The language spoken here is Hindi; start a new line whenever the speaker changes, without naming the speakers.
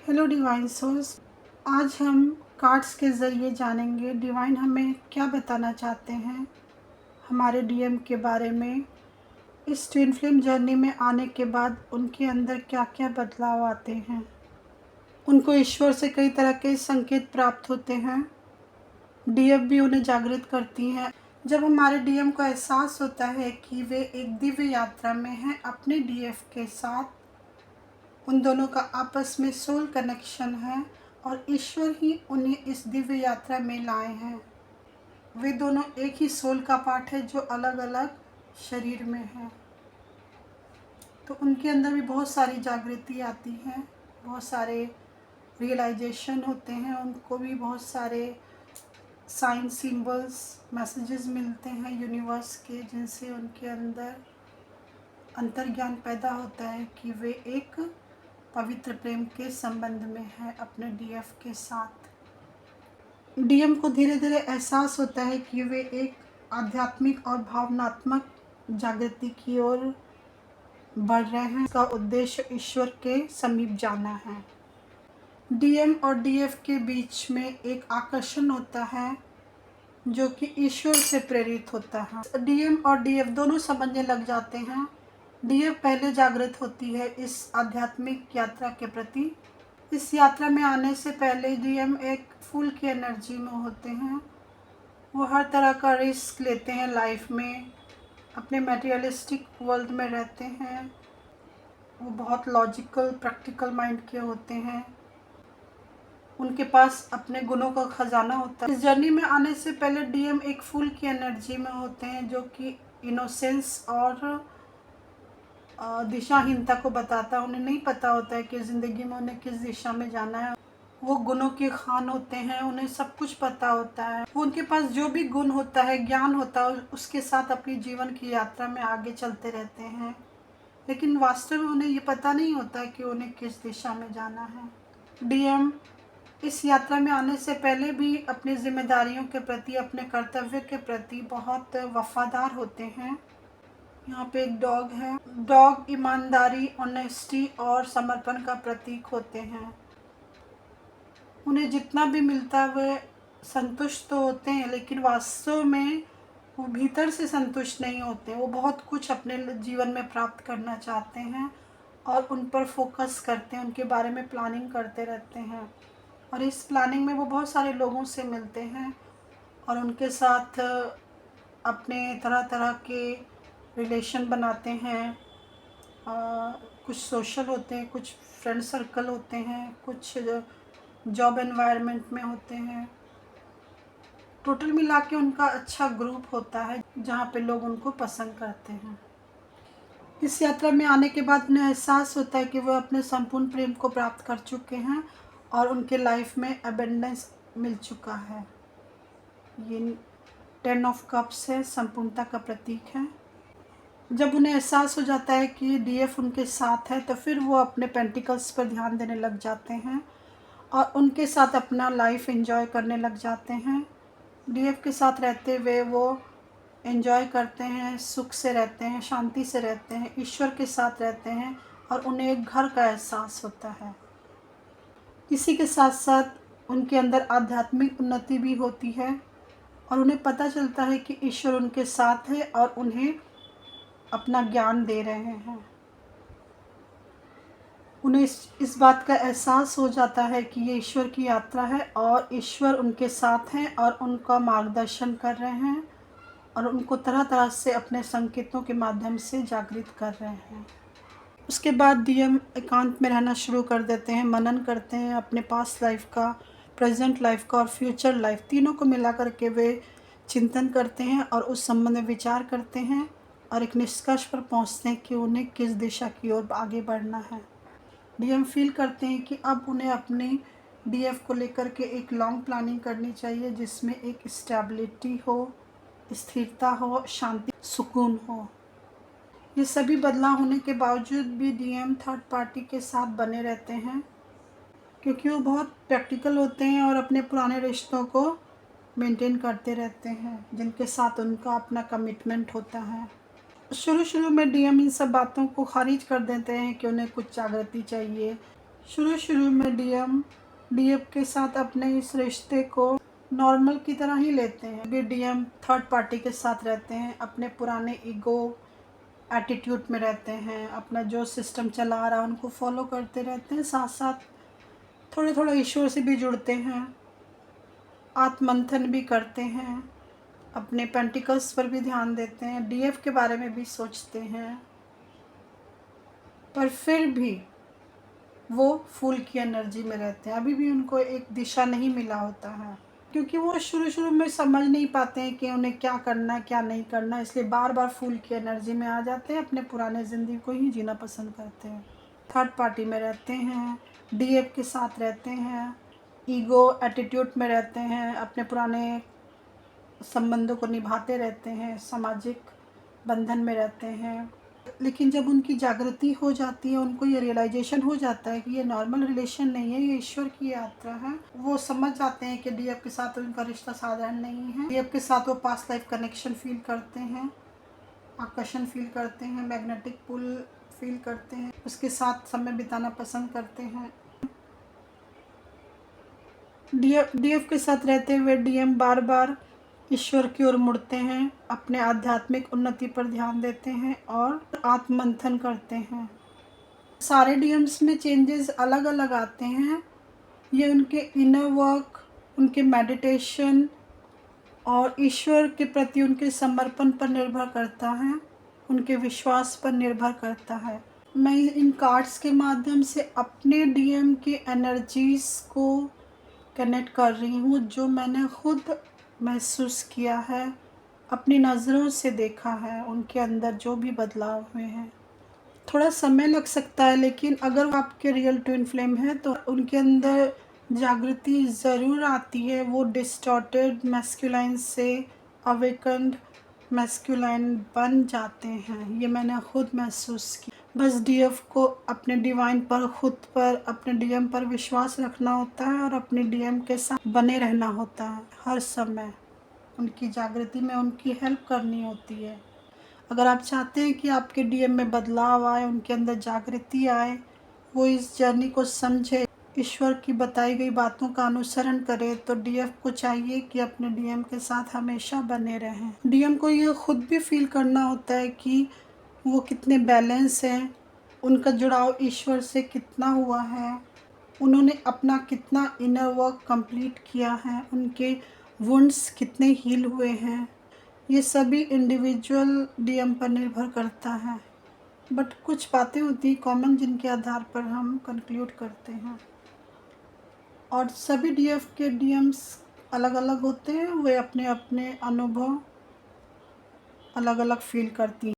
Hello divine souls. आज हम कार्ड्स के ज़रिए जानेंगे डिवाइन हमें क्या बताना चाहते हैं हमारे डीएम के बारे में। इस ट्विन फ्लेम जर्नी में आने के बाद उनके अंदर क्या क्या बदलाव आते हैं। उनको ईश्वर से कई तरह के संकेत प्राप्त होते हैं। डीएफ भी उन्हें जागृत करती हैं। जब हमारे डीएम को एहसास होता है कि वे एक दिव्य यात्रा में हैं अपने डीएफ के साथ, उन दोनों का आपस में सोल कनेक्शन है और ईश्वर ही उन्हें इस दिव्य यात्रा में लाए हैं। वे दोनों एक ही सोल का पार्ट है जो अलग अलग शरीर में है। तो उनके अंदर भी बहुत सारी जागृति आती है, बहुत सारे रियलाइजेशन होते हैं। उनको भी बहुत सारे साइन सिंबल्स मैसेजेस मिलते हैं यूनिवर्स के, जिनसे उनके अंदर अंतर्ज्ञान पैदा होता है कि वे एक पवित्र प्रेम के संबंध में है अपने डीएफ के साथ। डीएम को धीरे धीरे एहसास होता है कि वे एक आध्यात्मिक और भावनात्मक जागृति की ओर बढ़ रहे हैं। इसका उद्देश्य ईश्वर के समीप जाना है। डीएम और डीएफ के बीच में एक आकर्षण होता है जो कि ईश्वर से प्रेरित होता है। डीएम और डीएफ दोनों समझने लग जाते हैं। डीएफ पहले जागृत होती है इस आध्यात्मिक यात्रा के प्रति। इस यात्रा में आने से पहले डीएम एक फूल की एनर्जी में होते हैं। वो हर तरह का रिस्क लेते हैं लाइफ में, अपने मटेरियलिस्टिक वर्ल्ड में रहते हैं। वो बहुत लॉजिकल प्रैक्टिकल माइंड के होते हैं। उनके पास अपने गुणों का खजाना होता है। इस जर्नी में आने से पहले डीएम एक फूल की एनर्जी में होते हैं जो कि इनोसेंस और दिशाहीनता को बताता है। उन्हें नहीं पता होता है कि ज़िंदगी में उन्हें किस दिशा में जाना है। वो गुणों के खान होते हैं, उन्हें सब कुछ पता होता है। वो उनके पास जो भी गुण होता है, ज्ञान होता है, उसके साथ अपनी जीवन की यात्रा में आगे चलते रहते हैं। लेकिन वास्तव में उन्हें ये पता नहीं होता है कि उन्हें किस दिशा में जाना है। डीएम इस यात्रा में आने से पहले भी अपनी जिम्मेदारियों के प्रति, अपने कर्तव्य के प्रति बहुत वफादार होते हैं। यहाँ पे एक डॉग है। डॉग ईमानदारी, ऑनेस्टी और समर्पण का प्रतीक होते हैं। उन्हें जितना भी मिलता है वे संतुष्ट तो होते हैं, लेकिन वास्तव में वो भीतर से संतुष्ट नहीं होते। वो बहुत कुछ अपने जीवन में प्राप्त करना चाहते हैं और उन पर फोकस करते हैं, उनके बारे में प्लानिंग करते रहते हैं। और इस प्लानिंग में वो बहुत सारे लोगों से मिलते हैं और उनके साथ अपने तरह तरह के रिलेशन बनाते हैं। कुछ सोशल होते हैं, कुछ फ्रेंड सर्कल होते हैं, कुछ जॉब एनवायरनमेंट में होते हैं। टोटल मिला के उनका अच्छा ग्रुप होता है जहाँ पे लोग उनको पसंद करते हैं। इस यात्रा में आने के बाद उन्हें एहसास होता है कि वो अपने संपूर्ण प्रेम को प्राप्त कर चुके हैं और उनके लाइफ में अबेंडेंस मिल चुका है। ये 10 ऑफ कप्स है, संपूर्णता का प्रतीक है। जब उन्हें एहसास हो जाता है कि डीएफ उनके साथ है तो फिर वो अपने पेंटिकल्स पर ध्यान देने लग जाते हैं और उनके साथ अपना लाइफ एंजॉय करने लग जाते हैं। डीएफ के साथ रहते हुए वो एंजॉय करते हैं, सुख से रहते हैं, शांति से रहते हैं, ईश्वर के साथ रहते हैं और उन्हें एक घर का एहसास होता है। इसी के साथ साथ उनके अंदर आध्यात्मिक उन्नति भी होती है और उन्हें पता चलता है कि ईश्वर उनके साथ है और उन्हें अपना ज्ञान दे रहे हैं। उन्हें इस बात का एहसास हो जाता है कि ये ईश्वर की यात्रा है और ईश्वर उनके साथ हैं और उनका मार्गदर्शन कर रहे हैं और उनको तरह तरह से अपने संकेतों के माध्यम से जागृत कर रहे हैं। उसके बाद डीएम एकांत में रहना शुरू कर देते हैं, मनन करते हैं अपने पास्ट लाइफ का, प्रेजेंट लाइफ का और फ्यूचर लाइफ, तीनों को मिला करके वे चिंतन करते हैं और उस संबंध में विचार करते हैं और एक निष्कर्ष पर पहुंचते हैं कि उन्हें किस दिशा की ओर आगे बढ़ना है। डीएम फील करते हैं कि अब उन्हें अपने डीएफ को लेकर के एक लॉन्ग प्लानिंग करनी चाहिए जिसमें एक स्टेबिलिटी हो, स्थिरता हो, शांति, सुकून हो। ये सभी बदलाव होने के बावजूद भी डीएम थर्ड पार्टी के साथ बने रहते हैं क्योंकि वो बहुत प्रैक्टिकल होते हैं और अपने पुराने रिश्तों को मेंटेन करते रहते हैं जिनके साथ उनका अपना कमिटमेंट होता है। शुरू में डीएम इन सब बातों को खारिज कर देते हैं कि उन्हें कुछ जागृति चाहिए शुरू शुरू में डीएफ के साथ अपने इस रिश्ते को नॉर्मल की तरह ही लेते हैं। भी डीएम थर्ड पार्टी के साथ रहते हैं, अपने पुराने ईगो एटीट्यूड में रहते हैं, अपना जो सिस्टम चला रहा है उनको फॉलो करते रहते हैं। साथ साथ थोड़े थोड़ा ईश्वर से भी जुड़ते हैं, आत्ममंथन भी करते हैं, अपने पेंटिकल्स पर भी ध्यान देते हैं, डीएफ के बारे में भी सोचते हैं। पर फिर भी वो फूल की एनर्जी में रहते हैं। अभी भी उनको एक दिशा नहीं मिला होता है, क्योंकि वो शुरू शुरू में समझ नहीं पाते हैं कि उन्हें क्या करना है क्या नहीं करना, इसलिए बार बार फूल की एनर्जी में आ जाते हैं, अपने पुराने ज़िंदगी को ही जीना पसंद करते हैं। थर्ड पार्टी में रहते हैं, डीएफ के साथ रहते हैं, ईगो एटीट्यूड में रहते हैं, अपने पुराने संबंधों को निभाते रहते हैं, सामाजिक बंधन में रहते हैं। लेकिन जब उनकी जागृति हो जाती है, उनको ये रियलाइजेशन हो जाता है कि ये नॉर्मल रिलेशन नहीं है, ये ईश्वर की यात्रा है, वो समझ जाते हैं कि डीएफ के साथ उनका रिश्ता साधारण नहीं है। डीएफ के साथ वो पास्ट लाइफ कनेक्शन फील करते हैं, आकर्षण फील करते हैं, मैग्नेटिक पुल फील करते हैं, उसके साथ समय बिताना पसंद करते हैं। डीएफ के साथ रहते हुए डीएम बार बार ईश्वर की ओर मुड़ते हैं, अपने आध्यात्मिक उन्नति पर ध्यान देते हैं और आत्ममंथन करते हैं। सारे डीएम्स में चेंजेस अलग अलग आते हैं। ये उनके इनर वर्क, उनके मेडिटेशन और ईश्वर के प्रति उनके समर्पण पर निर्भर करता है, उनके विश्वास पर निर्भर करता है। मैं इन कार्ड्स के माध्यम से अपने डीएम की एनर्जीज़ को कनेक्ट कर रही हूँ, जो मैंने खुद महसूस किया है, अपनी नज़रों से देखा है, उनके अंदर जो भी बदलाव हुए हैं। थोड़ा समय लग सकता है, लेकिन अगर वो आपके रियल ट्विन फ्लेम है तो उनके अंदर जागृति ज़रूर आती है। वो डिस्टॉर्टेड मैस्कुलाइन से अवेकन्ड मैस्कुलाइन बन जाते हैं, ये मैंने खुद महसूस किया। बस डीएफ को अपने डिवाइन पर, खुद पर, अपने डीएम पर विश्वास रखना होता है और अपने डीएम के साथ बने रहना होता है। हर समय उनकी जागृति में उनकी हेल्प करनी होती है। अगर आप चाहते हैं कि आपके डीएम में बदलाव आए, उनके अंदर जागृति आए, वो इस जर्नी को समझे, ईश्वर की बताई गई बातों का अनुसरण करे, तो डीएफ को चाहिए कि अपने डीएम के साथ हमेशा बने रहें। डीएम को ये खुद भी फील करना होता है कि वो कितने बैलेंस हैं, उनका जुड़ाव ईश्वर से कितना हुआ है, उन्होंने अपना कितना इनर वर्क कंप्लीट किया है, उनके वुंड्स कितने हील हुए हैं। ये सभी इंडिविजुअल डीएम पर निर्भर करता है, बट कुछ बातें होती हैं कॉमन जिनके आधार पर हम कंक्लूड करते हैं। और सभी डीएफ के डीएम्स अलग अलग होते हैं, वे अपने अपने अनुभव अलग अलग फील करती हैं।